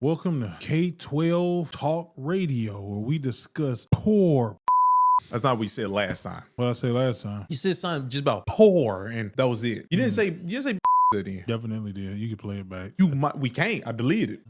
Welcome to K-12 Talk Radio, where we discuss poor. That's not what you said last time. What I say last time? You said something just about poor, and that was it. You didn't say then. Definitely did. You can play it back. We can't. I deleted it.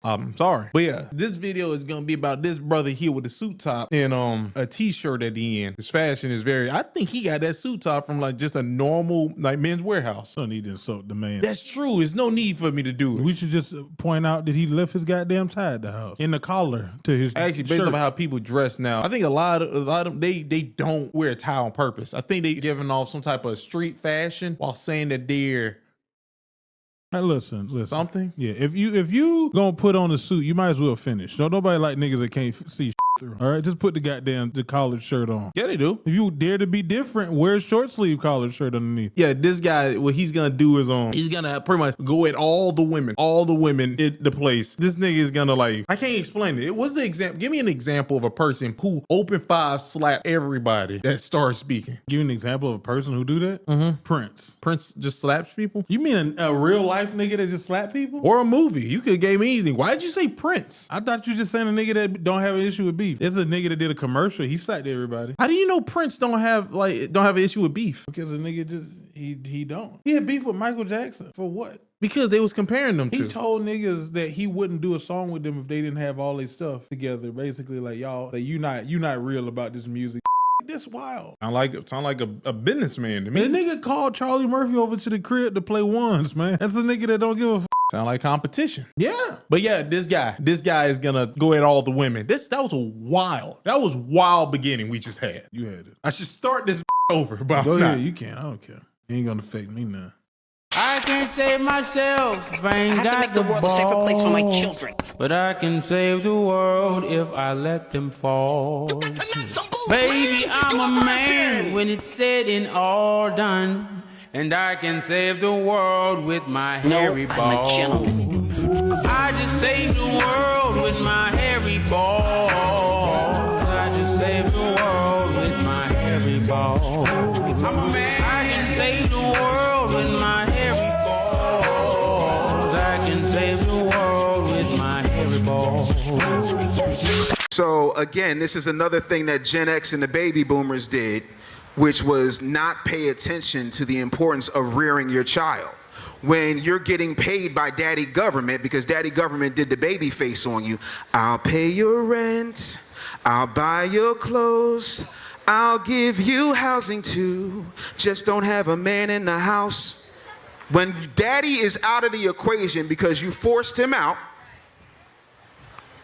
I'm sorry. But yeah, this video is gonna be about this brother here with a suit top and a t-shirt at the end. His fashion is I think he got that suit top from like just a normal like Men's Warehouse. Don't need to insult the man. That's true. There's no need for me to do it. We should just point out that he left his goddamn tie at the house in the collar to his Actually, based shirt. on how people dress now, I think a lot of them they don't wear a tie on purpose. I think they giving off some type of street fashion while saying that they're Hey, listen. Something? Yeah, if you gonna put on a suit, you might as well finish. Don't nobody like niggas that can't see through. All right, just put the collared shirt on. Yeah, they do. If you dare to be different, wear a short sleeve collared shirt underneath. Yeah, this guy, what he's gonna do is he's gonna pretty much go at all the women in the place. This nigga is gonna like, I can't explain it. What's the example? Give me an example of a person who open five slap everybody that starts speaking. Give me an example of a person who do that. Mm-hmm. Prince just slaps people. You mean a real life nigga that just slap people? Or a movie? You could gave me anything. Why did you say Prince? I thought you just saying a nigga that don't have an issue with beef. It's a nigga that did a commercial. He slapped everybody. How do you know Prince don't have an issue with beef? Because a nigga he don't. He had beef with Michael Jackson for what? Because they was comparing them to. He told niggas that he wouldn't do a song with them if they didn't have all their stuff together. Basically, like y'all, that you not real about this music. This wild. Sound like a businessman to me. The nigga called Charlie Murphy over to the crib to play ones, man. That's a nigga that don't give a f. Sound like competition. Yeah. But yeah, this guy is gonna go at all the women. That was wild beginning we just had. You had it. I should start this over. But go ahead, you can. I don't care. It ain't gonna affect me none. I can't save myself if I ain't got to make the world a safer place for my children. But I can save the world if I let them fall. Baby, I'm a man when it's said and all done. And I can save the world with my hairy balls. I'm a gentleman. I just saved the world with my hairy balls. I just saved the world with my hairy balls. I'm a man. I can save the world with my hairy balls. I can save the world with my hairy balls. So again, this is another thing that Gen X and the baby boomers did, which was not pay attention to the importance of rearing your child. When you're getting paid by daddy government, because daddy government did the baby face on you, I'll pay your rent, I'll buy your clothes, I'll give you housing too, just don't have a man in the house. When daddy is out of the equation because you forced him out,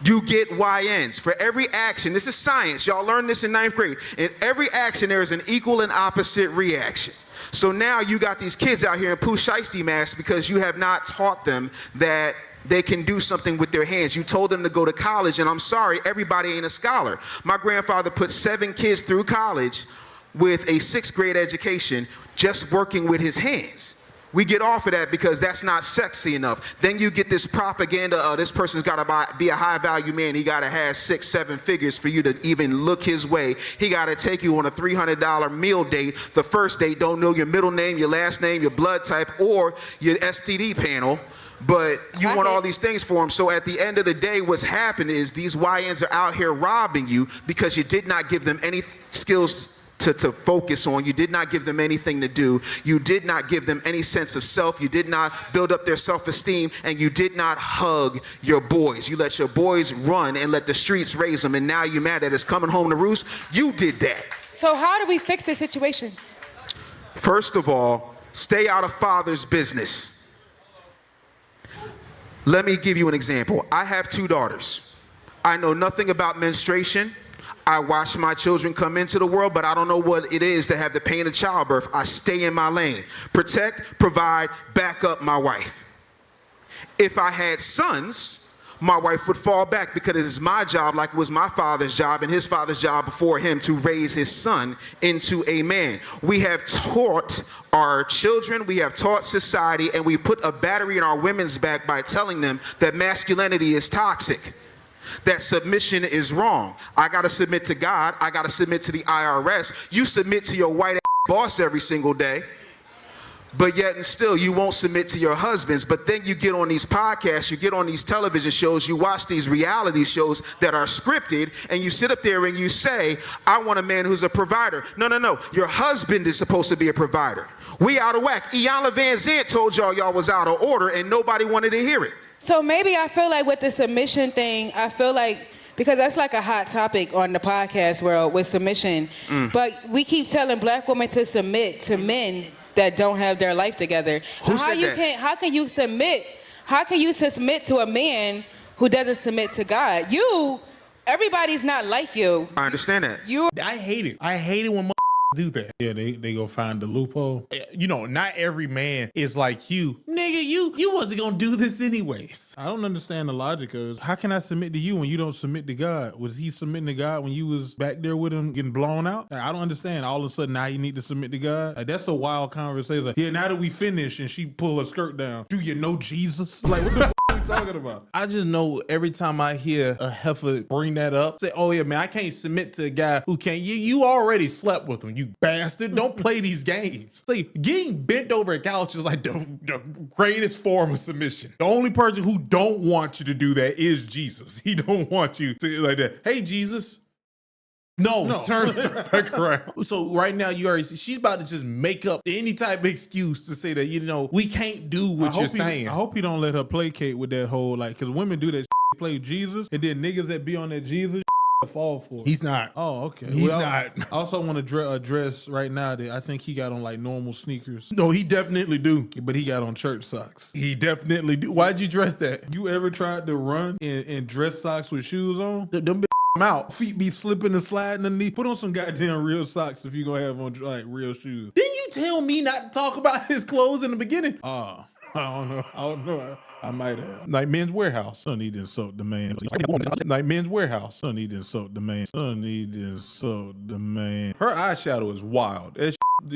you get YNs. For every action, this is science, y'all learned this in 9th grade. In every action, there is an equal and opposite reaction. So now you got these kids out here in Pooh Shiesty masks because you have not taught them that they can do something with their hands. You told them to go to college, and I'm sorry, everybody ain't a scholar. My grandfather put 7 kids through college with a 6th grade education just working with his hands. We get off of that because that's not sexy enough. Then you get this propaganda, this person's gotta be a high value man. He gotta have 6, 7 figures for you to even look his way. He gotta take you on a $300 meal date. The first date, don't know your middle name, your last name, your blood type, or your STD panel. But you want all these things for him. So at the end of the day, what's happened is these YNs are out here robbing you because you did not give them any skills to focus on. You did not give them anything to do. You did not give them any sense of self. You did not build up their self-esteem, and you did not hug your boys. You let your boys run and let the streets raise them, and now you're mad that it's coming home to roost. You did that. So how do we fix this situation? First of all, stay out of father's business. Let me give you an example. I have 2 daughters. I know nothing about menstruation. I watch my children come into the world, but I don't know what it is to have the pain of childbirth. I stay in my lane. Protect, provide, back up my wife. If I had sons, my wife would fall back because it is my job, like it was my father's job and his father's job before him, to raise his son into a man. We have taught our children, we have taught society, and we put a battery in our women's back by telling them that masculinity is toxic, that submission is wrong. I gotta submit to God, I gotta submit to the IRS. You submit to your white ass boss every single day. but yet and still you won't submit to your husbands. But then you get on these podcasts, you get on these television shows, you watch these reality shows that are scripted, and you sit up there and you say, I want a man who's a provider. No. Your husband is supposed to be a provider. We out of whack. Iyanla Van Zandt told y'all was out of order and nobody wanted to hear it. So maybe I feel like with the submission thing, I feel like, because that's like a hot topic on the podcast world with submission, but we keep telling black women to submit to men that don't have their life together. Who said that? How can you submit to a man who doesn't submit to God? Everybody's not like you. I understand that. I hate it. I hate it when do that. Yeah, they go find the loophole. You know, not every man is like you. Nigga, you wasn't gonna do this anyways. I don't understand the logic of how can I submit to you when you don't submit to God? Was he submitting to God when you was back there with him getting blown out? I don't understand. All of a sudden now you need to submit to God. That's a wild conversation. Like, yeah, now that we finish and she pull her skirt down, do you know Jesus? Like, what the f*** are we talking about? I just know every time I hear a heifer bring that up, say, oh yeah, man, I can't submit to a guy who can't. You already slept with him, you bastard. Don't play these games. See, getting bent over a couch is like the greatest form of submission. The only person who don't want you to do that is Jesus. He don't want you to like that. Hey, Jesus. No. Turn back around. So right now you already see she's about to just make up any type of excuse to say that, you know, we can't do what you're saying. I hope you don't let her placate with that whole, like, because women do that play Jesus, and then niggas that be on that Jesus fall for it. He's not. Oh, okay. He's not. I also want to address right now that I think he got on like normal sneakers. No, he definitely do. But he got on church socks. He definitely do. Why'd you dress that? You ever tried to run in dress socks with shoes on? Them out. Feet be slipping and sliding underneath. Put on some goddamn real socks if you gonna have on like real shoes. Didn't you tell me not to talk about his clothes in the beginning? I don't know. I might have. Like Men's Warehouse. Don't need to insult the man. Like Men's Warehouse. Don't need to insult the man. Don't need to insult the man. Her eyeshadow is wild.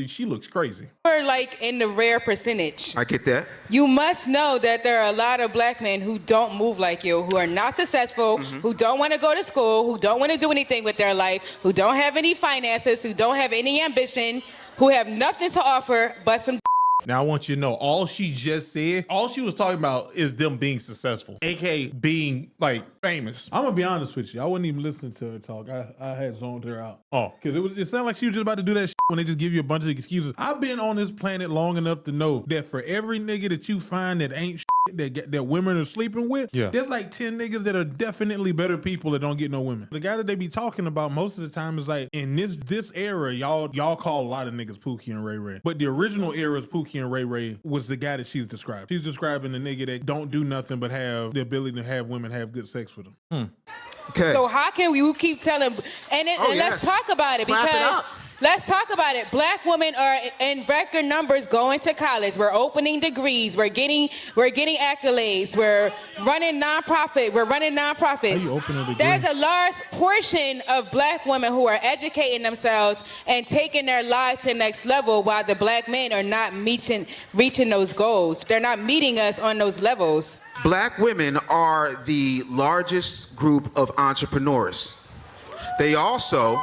She looks crazy. We're like in the rare percentage. I get that. You must know that there are a lot of black men who don't move like you, who are not successful, who don't want to go to school, who don't want to do anything with their life, who don't have any finances, who don't have any ambition, who have nothing to offer but some. Now, I want you to know, all she just said, all she was talking about is them being successful, aka being, like, famous. I'm going to be honest with you. I wasn't even listening to her talk. I had zoned her out. Oh. Because it sounded like she was just about to do that shit when they just give you a bunch of excuses. I've been on this planet long enough to know that for every nigga that you find that ain't shit that women are sleeping with, there's like 10 niggas that are definitely better people that don't get no women. The guy that they be talking about most of the time is like, in this era, y'all call a lot of niggas Pookie and Ray Ray. But the original era's Pookie and Ray Ray was the guy that she's described. She's describing the nigga that don't do nothing but have the ability to have women have good sex with them. Okay. So how can we keep telling? And let's talk about it, Clap it because up. let's talk about it. Black women are in record numbers going to college. We're opening degrees. We're getting accolades. We're running nonprofit. How you open a degree? There's a large portion of black women who are educating themselves and taking their lives to the next level, while the black men are not reaching those goals. They're not meeting us on those levels. Black women are the largest group of entrepreneurs. They also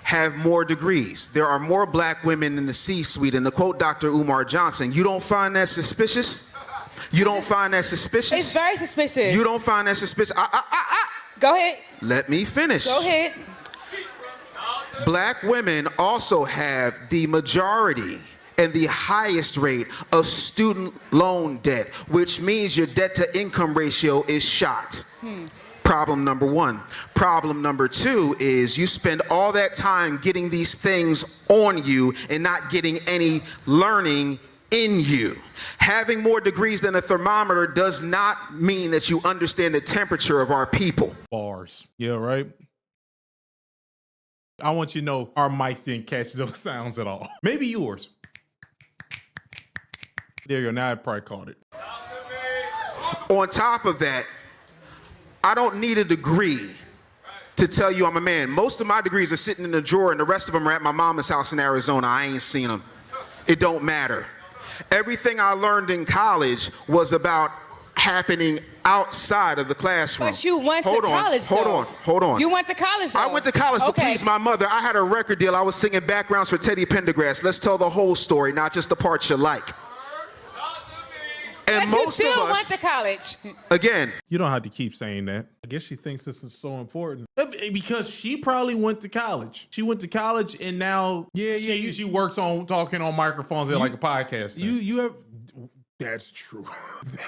have more degrees. There are more black women in the C-suite. And to quote Dr. Umar Johnson, you don't find that suspicious? You don't find that suspicious? It's very suspicious. You don't find that suspicious? Go ahead. Let me finish. Go ahead. Black women also have the majority and the highest rate of student loan debt, which means your debt to income ratio is shot. Problem number one. Problem number two is you spend all that time getting these things on you and not getting any learning in you. Having more degrees than a thermometer does not mean that you understand the temperature of our people. Bars. Yeah, right? I want you to know our mics didn't catch those sounds at all. Maybe yours. There you go. Now I probably caught it. On top of that, I don't need a degree to tell you I'm a man. Most of my degrees are sitting in the drawer and the rest of them are at my mama's house in Arizona. I ain't seen them. It don't matter. Everything I learned in college was about happening outside of the classroom. But you went to college, though. Hold on. You went to college, though. I went to college to Okay. please my mother. I had a record deal. I was singing backgrounds for Teddy Pendergrass. Let's tell the whole story, not just the parts you like. And But you most still of us, went to college. again, You don't have to keep saying that. I guess she thinks this is so important. Because she probably went to college. She went to college and now she works on talking on microphones at like a podcast. You have. That's true.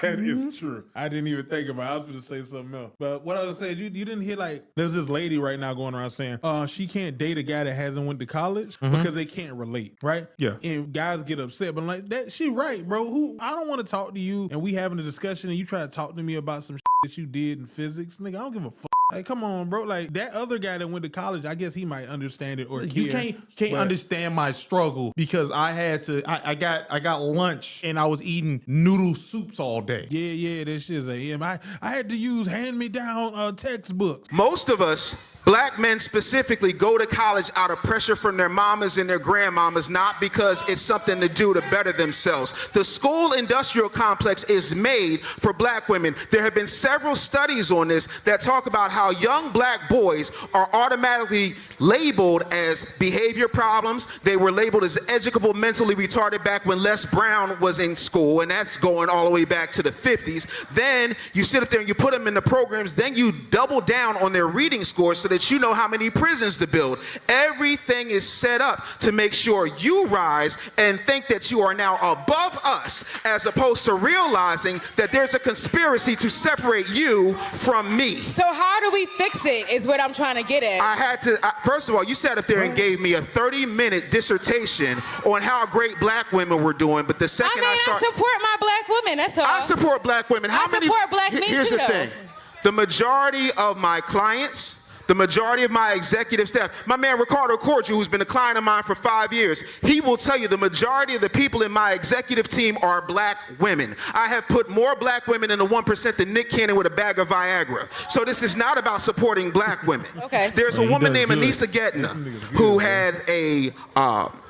That is true. I didn't even think about it. I was going to say something else. But what I was saying, you didn't hear like, there's this lady right now going around saying, she can't date a guy that hasn't went to college because they can't relate, right? Yeah. And guys get upset, but like that, she right, bro. I don't want to talk to you and we having a discussion and you try to talk to me about some that you did in physics. Nigga, I don't give a fuck. Like, come on, bro. Like that other guy that went to college, I guess he might understand it or You care. can't understand my struggle because I had to. I got lunch and I was eating noodle soups all day. Yeah, that shit's I had to use hand-me-down textbooks. most of us, black men specifically, go to college out of pressure from their mamas and their grandmamas, not because it's something to do to better themselves. The school industrial complex is made for black women. There have been several studies on this that talk about how young black boys are automatically labeled as behavior problems. They were labeled as educable mentally retarded back when Les Brown was in school, and that's going all the way back to the 50s. Then you sit up there and you put them in the programs, then you double down on their reading scores so that you know how many prisons to build. Everything is set up to make sure you rise and think that you are now above us, as opposed to realizing that there's a conspiracy to separate you from me. So how do we fix it is what I'm trying to get at. I had to, first of all, you sat up there and gave me a 30-minute dissertation on how great black women were doing, but the second I support my black women, that's all. I support black women. I support black men Here's too, the though. thing. The majority of my clients, the majority of my executive staff, my man Ricardo Cordial, who's been a client of mine for 5 years, he will tell you the majority of the people in my executive team are black women. I have put more black women in the 1% than Nick Cannon with a bag of Viagra. So this is not about supporting black women. Okay. There's a woman named Anissa Getna who had a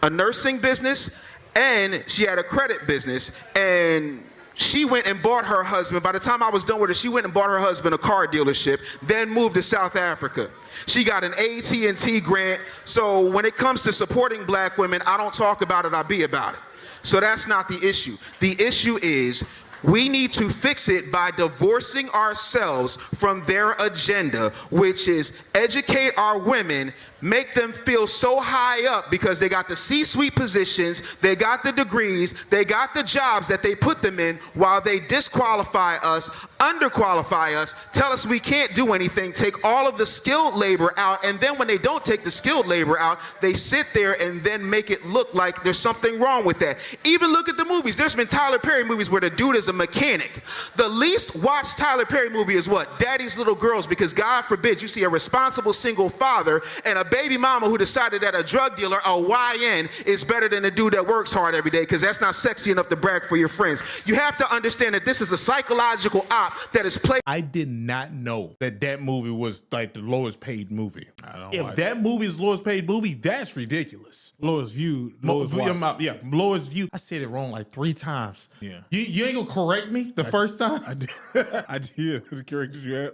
nursing business and she had a credit business, and she went and bought her husband. By the time I was done with her, she went and bought her husband a car dealership, then moved to South Africa. She got an AT&T grant. So when it comes to supporting black women, I don't talk about it, I be about it. So that's not the issue. The issue is we need to fix it by divorcing ourselves from their agenda, which is educate our women, make them feel so high up because they got the C-suite positions, they got the degrees, they got the jobs that they put them in, while they disqualify us, underqualify us, tell us we can't do anything, take all of the skilled labor out, and then when they don't take the skilled labor out, they sit there and then make it look like there's something wrong with that. Even look at the movies. There's been Tyler Perry movies where the dude is a mechanic. The least watched Tyler Perry movie is what? Daddy's Little Girls, because God forbid you see a responsible single father and a baby mama who decided that a drug dealer, a YN, is better than a dude that works hard every day, because that's not sexy enough to brag for your friends. You have to understand that this is a psychological op that is played. I did not know that movie was like the lowest paid movie. If that movie is lowest paid movie, that's ridiculous. Lowest viewed, lowest watched. Yeah, lowest view. I said it wrong like 3 times. Yeah. You ain't gonna correct me the first time? I did. I did. The characters you had.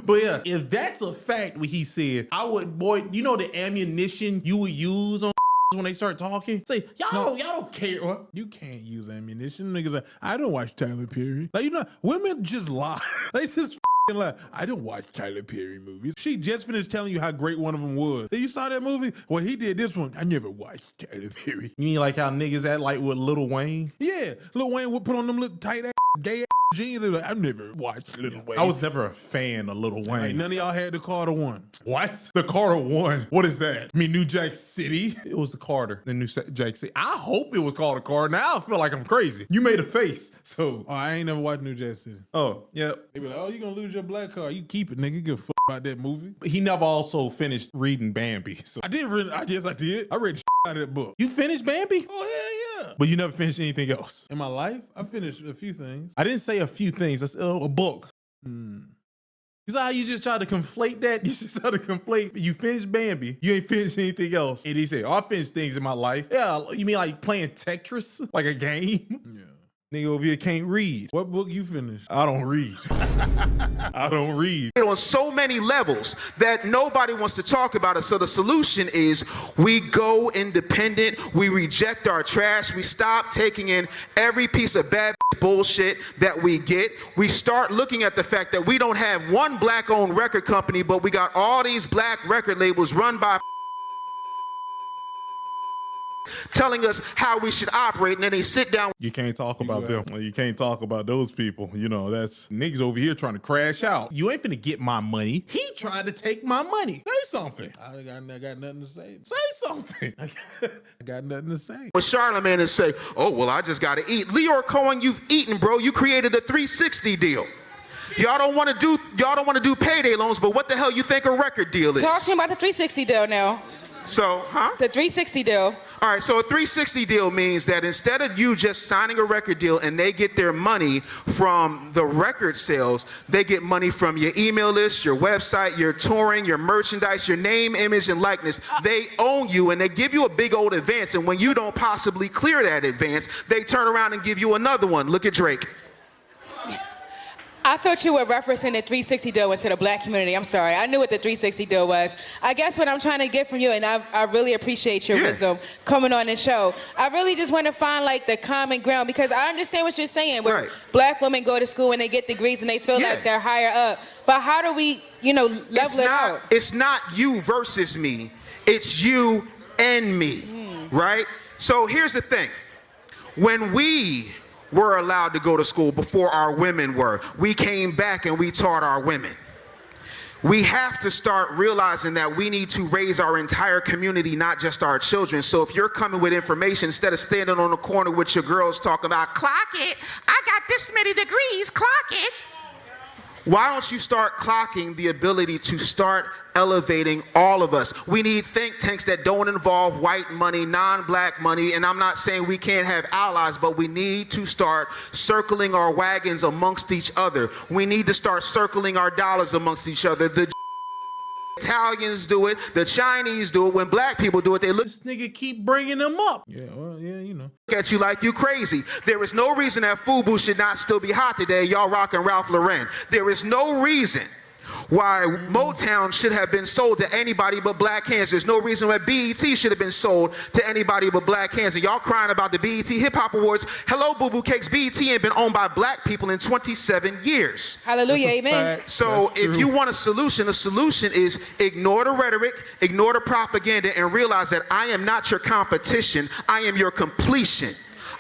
But yeah, if that's a fact, what he said, I would, boy, you know the ammunition you would use on when they start talking? Say, y'all don't care. What? You can't use ammunition. Niggas like, I don't watch Tyler Perry. Like, you know, women just lie. They just lie. I don't watch Tyler Perry movies. She just finished telling you how great one of them was. You saw that movie? Well, he did this one. I never watched Tyler Perry. You mean like how niggas act like with Lil Wayne? Yeah. Lil Wayne would put on them little tight ass, gay ass jeans. They were like, I've never watched Lil Wayne. I was never a fan of Lil Wayne. Like, none of y'all had the Carter one. What? The Carter one? What is that? I mean, New Jack City? It was the Carter, the New Jack City. I hope it was called a Carter. Now I feel like I'm crazy. You made a face, so. Oh, I ain't never watched New Jack City. Oh, yep. They be like, oh, you gonna lose your black card. You keep it, nigga. Give a fuck about that movie. But he never also finished reading Bambi. So. I did read, I guess I did. I read the out of that book. You finished Bambi? Oh, hell yeah. But you never finished anything else? In my life, I finished a few things. I didn't say a few things. I said a book. Is that how you just try to conflate that? You just try to conflate. You finished Bambi. You ain't finished anything else. And he said, oh, I finished things in my life. Yeah, you mean like playing Tetris? Like a game? Yeah. Nigga over here can't read. What book you finished? I don't read. I don't read. On so many levels that nobody wants to talk about it. So the solution is we go independent, we reject our trash, we stop taking in every piece of bad bullshit that we get. We start looking at the fact that we don't have one black-owned record company, but we got all these black record labels run by telling us how we should operate, and then they sit down. You can't talk about them. You can't talk about those people. You know, that's niggas over here trying to crash out. You ain't finna get my money. He tried to take my money. Say something. I got nothing to say. Say something. I got nothing to say. With Charlemagne and say, oh, well, I just got to eat. Leor Cohen, you've eaten, bro. You created a 360 deal. Y'all don't want to do payday loans, but what the hell you think a record deal is? Talk to me about the 360 deal now. So, The 360 deal. All right, so a 360 deal means that instead of you just signing a record deal and they get their money from the record sales, they get money from your email list, your website, your touring, your merchandise, your name, image, and likeness. They own you, and they give you a big old advance, and when you don't possibly clear that advance, they turn around and give you another one. Look at Drake. I thought you were referencing the 360 deal into the black community. I'm sorry. I knew what the 360 deal was. I guess what I'm trying to get from you, and I really appreciate your wisdom coming on the show. I really just want to find like the common ground, because I understand what you're saying. Where black women go to school and they get degrees and they feel like they're higher up. But how do we, level it out? It's not you versus me. It's you and me, right? So here's the thing. When we were allowed to go to school before our women were, we came back and we taught our women. We have to start realizing that we need to raise our entire community, not just our children. So if you're coming with information, instead of standing on the corner with your girls talking about, clock it, I got this many degrees, clock it. Why don't you start clocking the ability to start elevating all of us? We need think tanks that don't involve white money, non-black money, and I'm not saying we can't have allies, but we need to start circling our wagons amongst each other. We need to start circling our dollars amongst each other. The Italians do it, the Chinese do it. When black people do it, they look. This nigga keep bringing them up. Yeah, well, yeah, Look at you like you crazy. There is no reason that FUBU should not still be hot today. Y'all rocking Ralph Lauren. There is no reason why Motown should have been sold to anybody but black hands. There's no reason why BET should have been sold to anybody but black hands. And y'all crying about the BET Hip Hop Awards. Hello, Boo Boo Cakes. BET ain't been owned by black people in 27 years. Hallelujah, amen. So if you want a solution, the solution is ignore the rhetoric, ignore the propaganda, and realize that I am not your competition. I am your completion.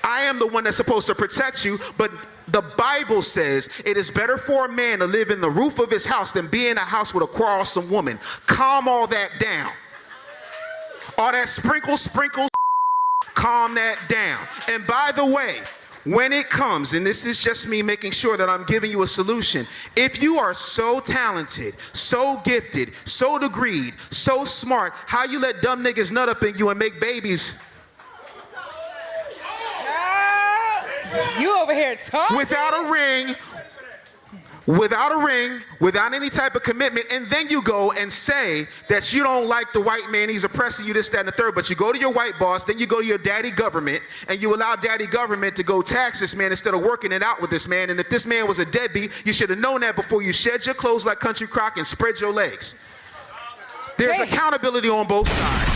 I am the one that's supposed to protect you, but the Bible says it is better for a man to live in the roof of his house than be in a house with a quarrelsome woman. Calm all that down. All that sprinkle, calm that down. And by the way, when it comes, and this is just me making sure that I'm giving you a solution, if you are so talented, so gifted, so degreed, so smart, how you let dumb niggas nut up in you and make babies? You over here talking? Without a ring, without any type of commitment, and then you go and say that you don't like the white man, he's oppressing you, this, that, and the third, but you go to your white boss, then you go to your daddy government, and you allow daddy government to go tax this man instead of working it out with this man. And if this man was a deadbeat, you should have known that before you shed your clothes like Country Crock and spread your legs. There's accountability on both sides.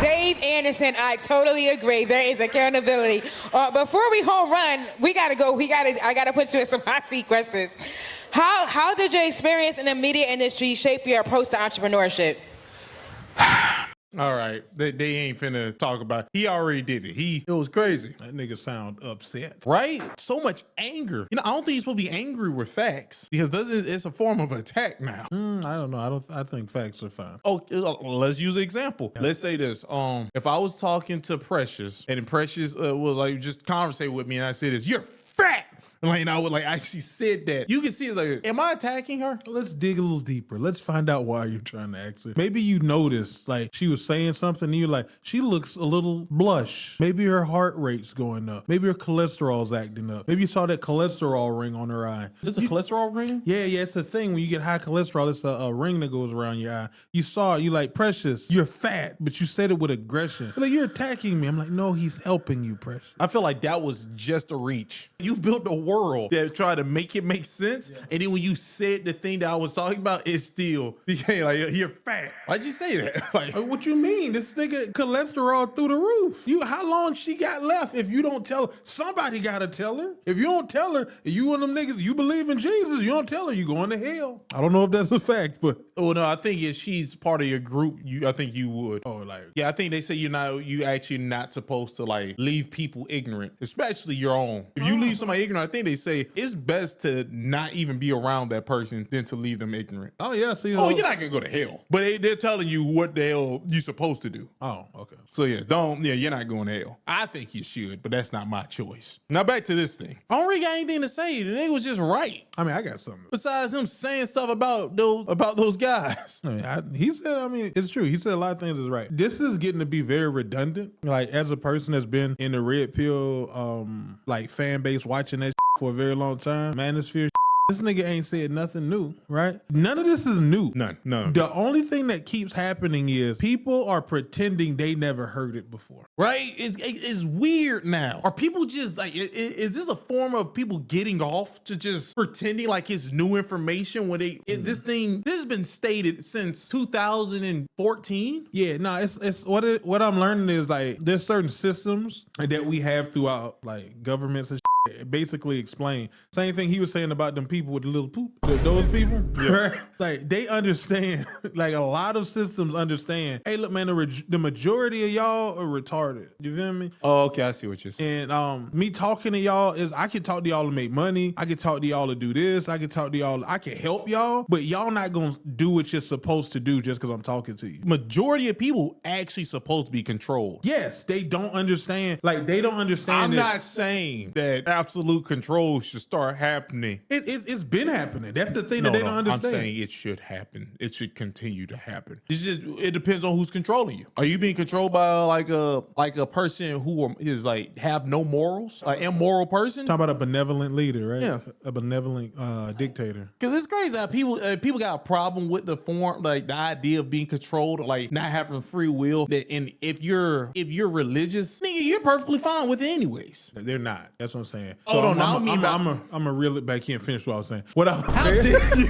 Dave Anderson, I totally agree. There is accountability. Before we home run, we gotta go. I gotta put you in some hot seat questions. How did your experience in the media industry shape your approach to entrepreneurship? All right, they ain't finna talk about. He already did it. It was crazy. That nigga sound upset. Right? So much anger. I don't think you're supposed to be angry with facts, because it's a form of attack now. I don't know. I think facts are fine. Oh, let's use an example. Yeah. Let's say this. If I was talking to Precious, and Precious was like just conversate with me, and I said this, you're fat. Like, I would like actually said that. You can see it's like, am I attacking her? Let's dig a little deeper. Let's find out why you're trying to ask her. Maybe you noticed, like, she was saying something and you're like, she looks a little blush. Maybe her heart rate's going up. Maybe her cholesterol's acting up. Maybe you saw that cholesterol ring on her eye. Is this a cholesterol ring? Yeah, it's the thing. When you get high cholesterol, it's a ring that goes around your eye. You saw it, you like, Precious, you're fat, but you said it with aggression. You're like, you're attacking me. I'm like, no, he's helping you, Precious. I feel like that was just a reach. You built a world that tried to make it make sense, and then when you said the thing that I was talking about, it still became like, you're fat. Why'd you say that? Like, What you mean? This nigga cholesterol through the roof. How long she got left if you don't tell her? Somebody gotta tell her. If you don't tell her, if you one of them niggas, you believe in Jesus, you don't tell her, you going to hell. I don't know if that's a fact, but oh no, I think if she's part of your group, I think you would. oh, like, Yeah, I think they say you actually not supposed to like leave people ignorant, especially your own. If you leave somebody ignorant, I think they say it's best to not even be around that person than to leave them ignorant. oh yeah, see, Oh, you're not gonna go to hell, but they're telling you what the hell you supposed to do. oh, okay. So yeah, you're not going to hell. I think you should, but that's not my choice. Now back to this thing. I don't really got anything to say. The nigga was just right. I mean, I got something. Besides him saying stuff about those guys. I mean, he said, I mean, it's true. He said a lot of things is right. This is getting to be very redundant. Like, as a person that's been in the red pill, like, fan base watching that for a very long time, manosphere, this nigga ain't said nothing new, right? None of this is new. None. The only thing that keeps happening is people are pretending they never heard it before. Right? It's weird now. Are people just like, is this a form of people getting off to just pretending like it's new information when this has been stated since 2014? Yeah, no, it's what I'm learning is like there's certain systems that we have throughout like governments and basically explain. Same thing he was saying about them people with the little poop. Those people, right? Like they understand. Like a lot of systems understand. Hey, look, man, the majority of y'all are retarded. You feel me? Oh, okay, I see what you're saying. And me talking to y'all is I can talk to y'all to make money. I can talk to y'all to do this. I can talk to y'all. I can help y'all, but y'all not gonna do what you're supposed to do just because I'm talking to you. Majority of people actually supposed to be controlled. Yes, they don't understand. Like they don't understand. I'm not saying that absolute control should start happening. It's been happening. That's the thing that they don't understand. I'm saying it should happen. It should continue to happen. It depends on who's controlling you. Are you being controlled by like a person who is like have no morals, like immoral person? Talk about a benevolent leader, right? Yeah, a benevolent dictator. Because it's crazy how people got a problem with the form, like the idea of being controlled, like not having free will. And if you're religious, nigga, you're perfectly fine with it anyways. They're not. That's what I'm saying. So I'm gonna reel it back here and finish what I was saying. What I was saying,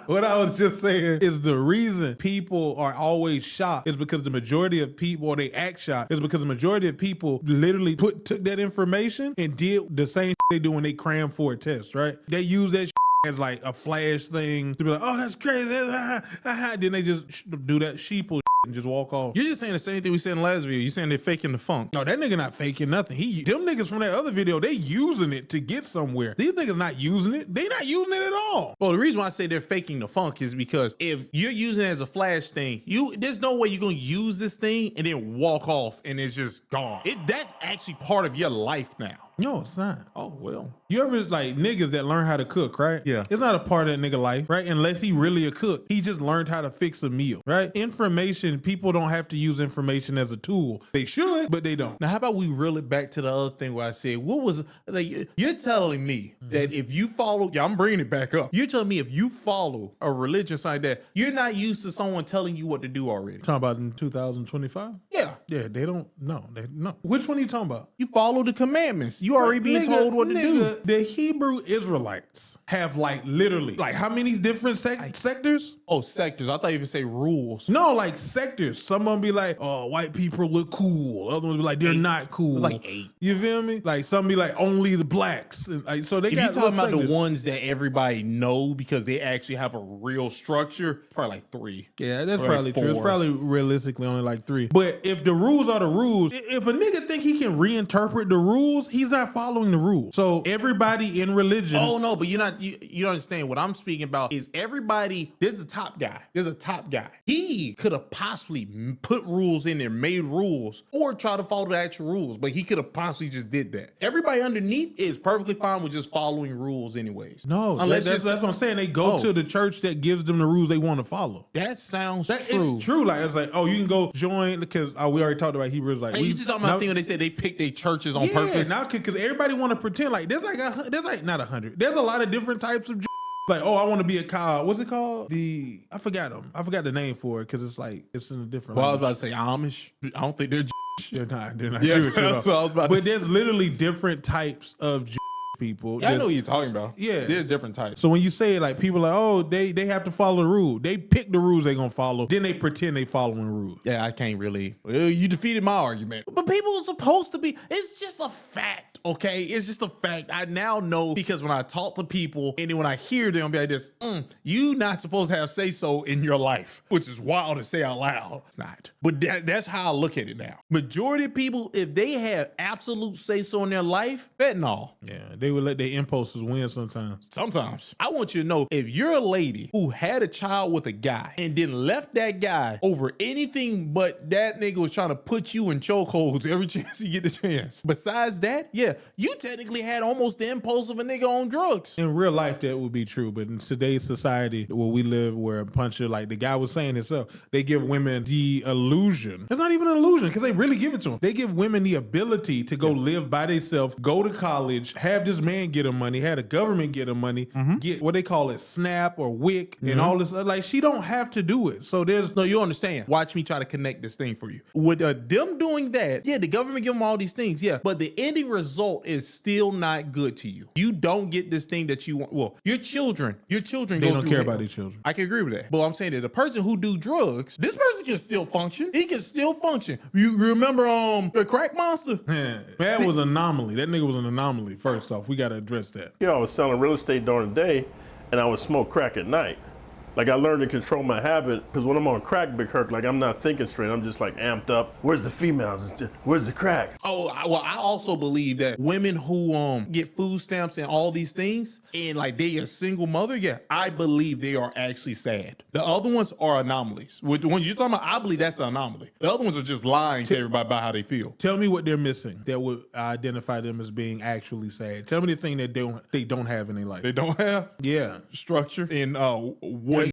what I was just saying is the reason people are always shocked is because the majority of people, or they act shocked, is because the majority of people literally took that information and did the same they do when they cram for a test, right? They use that as like a flash thing to be like, oh, that's crazy. Then they just do that sheeple and just walk off. You're just saying the same thing we said in the last video. You're saying they're faking the funk. No, that nigga not faking nothing. Them niggas from that other video, they using it to get somewhere. These niggas not using it. They not using it at all. Well, the reason why I say they're faking the funk is because if you're using it as a flash thing, there's no way you're gonna use this thing and then walk off and it's just gone. That's actually part of your life now. No, it's not. Oh, well. You ever like niggas that learn how to cook, right? Yeah. It's not a part of that nigga life, right? Unless he really a cook. He just learned how to fix a meal, right? Information, people don't have to use information as a tool. They should, but they don't. Now, how about we reel it back to the other thing where I said, what was, like, you're telling me that if you follow, I'm bringing it back up. You're telling me if you follow a religion like that, you're not used to someone telling you what to do already. Talking about in 2025? Yeah. Yeah, they don't, no. Which one are you talking about? You follow the commandments. You already being told what to do. The Hebrew Israelites have like literally, like how many different sectors? Oh, sectors. I thought you would say rules. No, like sectors. Some of them be like, oh, white people look cool. Other ones be like, they're not cool. It's like 8. You feel me? Like some be like, only the blacks. And, like, so they if got you're talking about sectors. the ones that everybody know because they actually have a real structure, probably like 3. Yeah, that's or probably like true. It's 4. probably realistically only like 3. But if the rules are the rules, if a nigga think he can reinterpret the rules, he's not following the rules. So everybody in religion. Oh no, but you don't understand what I'm speaking about is everybody, there's a top guy. There's a top guy. He could have possibly put rules in there, made rules, or try to follow the actual rules, but he could have possibly just did that. Everybody underneath is perfectly fine with just following rules anyways. No, that's what I'm saying. They go to the church that gives them the rules they want to follow. That sounds true. It's true. Like, it's like, oh, you can go join, because we already talked about Hebrews. Like, you just talking about the thing when they said they picked their churches on purpose. Now, because everybody want to pretend like there's like not 100. There's a lot of different types of like, oh, I want to be a cow. What's it called? I forgot them. I forgot the name for it because it's like it's in a different. Well, language. I was about to say Amish. I don't think they're. They're not. Yeah, that's what I was about to say. But there's literally different types of people. Yeah, I know what you're talking about. Yeah, there's different types. So when you say it, like people are like, oh, they have to follow the rule. They pick the rules they gonna follow. Then they pretend they following rules. Yeah, I can't really. Well, you defeated my argument. But people are supposed to be. It's just a fact, okay? It's just a fact. I now know because when I talk to people and then when I hear them be like this, you not supposed to have say so in your life, which is wild to say out loud. It's not. But that's how I look at it now. Majority of people, if they have absolute say so in their life, fentanyl. Yeah, they would let their impulses win sometimes. Sometimes. I want you to know, if you're a lady who had a child with a guy and then left that guy over anything but that nigga was trying to put you in chokeholds every chance you get the chance. Besides that, yeah, you technically had almost the impulse of a nigga on drugs. In real life, that would be true. But in today's society where we live, where a puncher, like the guy was saying himself, they give women the illusion. It's not even an illusion because they really give it to them. They give women the ability to go live by themselves, go to college, have this man get them money, have the government get them money, get what they call it, SNAP or WIC and all this. Like, she don't have to do it. So there's no, you understand. Watch me try to connect this thing for you. With them doing that, yeah, the government give them all these things, yeah, but the ending result is still not good to you. You don't get this thing that you want. Well, your children they don't care about their children. I can agree with that. But I'm saying that the person who do drugs, this person can still function. He can still function. You remember the crack monster? Man, that was an anomaly. That nigga was an anomaly. First off, we gotta address that. You know, I was selling real estate during the day and I would smoke crack at night. Like, I learned to control my habit because when I'm on crack, Big Herc, like, I'm not thinking straight. I'm just like amped up. Where's the females? Where's the crack? Oh, well, I also believe that women who get food stamps and all these things and like they a single mother, yeah, I believe they are actually sad. The other ones are anomalies. With the ones you're talking about, I believe that's an anomaly. The other ones are just lying to everybody about how they feel. Tell me what they're missing that would identify them as being actually sad. Tell me the thing that they don't have in their life. They don't have? Yeah. Structure and what.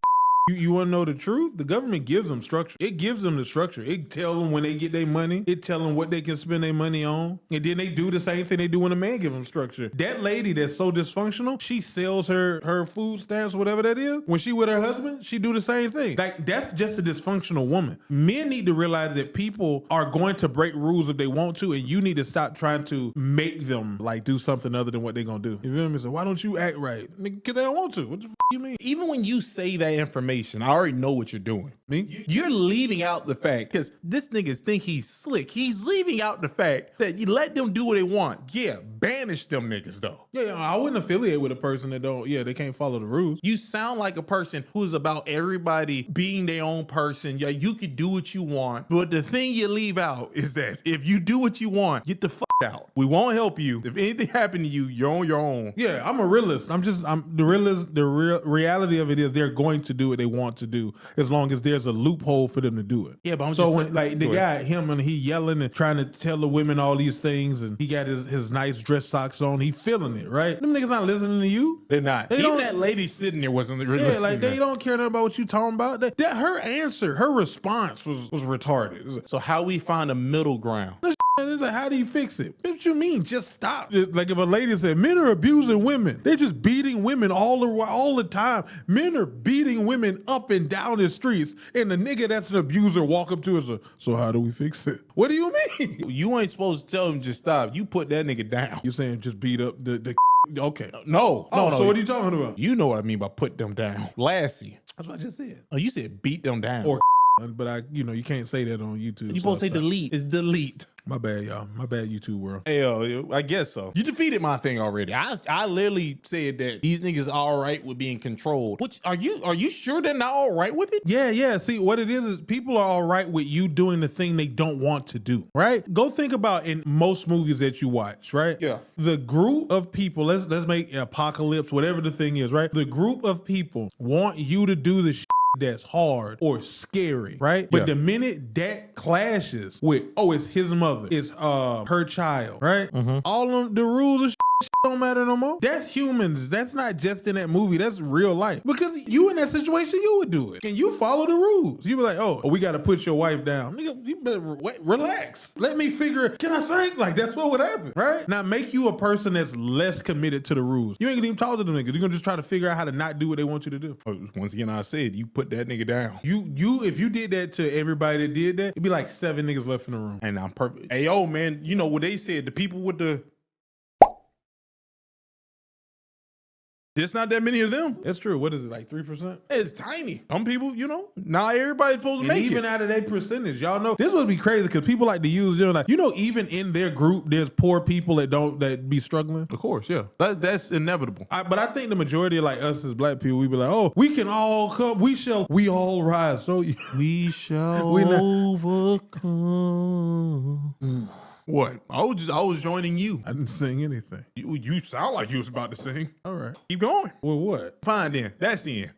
You want to know the truth? The government gives them structure. It gives them the structure. It tells them when they get their money. It tells them what they can spend their money on. And then they do the same thing they do when a man gives them structure. That lady that's so dysfunctional, she sells her food stamps, whatever that is. When she with her husband, she do the same thing. Like, that's just a dysfunctional woman. Men need to realize that people are going to break rules if they want to, and you need to stop trying to make them like do something other than what they're going to do. You feel me? So why don't you act right? Nigga, cause they don't want to. What the f you mean? Even when you say that information, I already know what you're doing. Me? You're leaving out the fact, because this niggas think he's slick. He's leaving out the fact that you let them do what they want. Yeah, banish them niggas though. Yeah, I wouldn't affiliate with a person that they can't follow the rules. You sound like a person who's about everybody being their own person. Yeah, you can do what you want. But the thing you leave out is that if you do what you want, get the fuck out. We won't help you. If anything happened to you, you're on your own. Yeah, I'm a realist. I'm the realist. The reality of it is they're going to do what they want to do as long as there's a loophole for them to do it. Yeah, but I'm so just when like the guy, him, and he yelling and trying to tell the women all these things, and he got his nice dress socks on, he feeling it, right? Them niggas not listening to you. They're not. Even that lady sitting there wasn't really listening. Yeah, like they don't care nothing about what you talking about. That her answer, her response was retarded. So how we find a middle ground? It's like, how do you fix it? What you mean? Just stop. Like if a lady said, men are abusing women. They're just beating women all the time. Men are beating women up and down the streets. And the nigga that's an abuser walk up to us, so how do we fix it? What do you mean? You ain't supposed to tell him just stop. You put that nigga down. You saying just beat up the okay. No. So what are you talking about? You know what I mean by put them down. Lassie. That's what I just said. Oh, you said beat them down. Or but you can't say that on YouTube. You supposed to say delete. It's delete. My bad, y'all. My bad, YouTube world. Hell, I guess so. You defeated my thing already. I literally said that these niggas are all right with being controlled. Which are you sure they're not all right with it? Yeah. See, what it is people are all right with you doing the thing they don't want to do, right? Go think about in most movies that you watch, right? Yeah. The group of people, let's make apocalypse, whatever the thing is, right? The group of people want you to do the that's hard or scary, right? But the minute that clashes with, it's his mother, it's her child, right? All of the rules of don't matter no more. That's humans. That's not just in that movie. That's real life. Because you in that situation, you would do it. And you follow the rules. You be like, we got to put your wife down. Nigga, you better relax. Let me figure, can I sing? Like, that's what would happen, right? Now, make you a person that's less committed to the rules. You ain't gonna even talk to them niggas. You're gonna just try to figure out how to not do what they want you to do. Once again, I said, you put that nigga down. If you did that to everybody that did that, it'd be like 7 niggas left in the room. And I'm perfect. Hey, yo, man, you know what they said? The people with the... There's not that many of them. That's true. What is it, like 3%? It's tiny. Some people, not everybody's supposed to make it. And even out of that percentage, y'all know, this would be crazy because people like to use, even in their group, there's poor people that be struggling. Of course, yeah. That's inevitable. But I think the majority of us as black people, we be like, we can all come, we all rise. So we shall overcome. What? I was joining you. I didn't sing anything. You sound like you was about to sing. All right. Keep going. Well, what? Fine then. That's the end.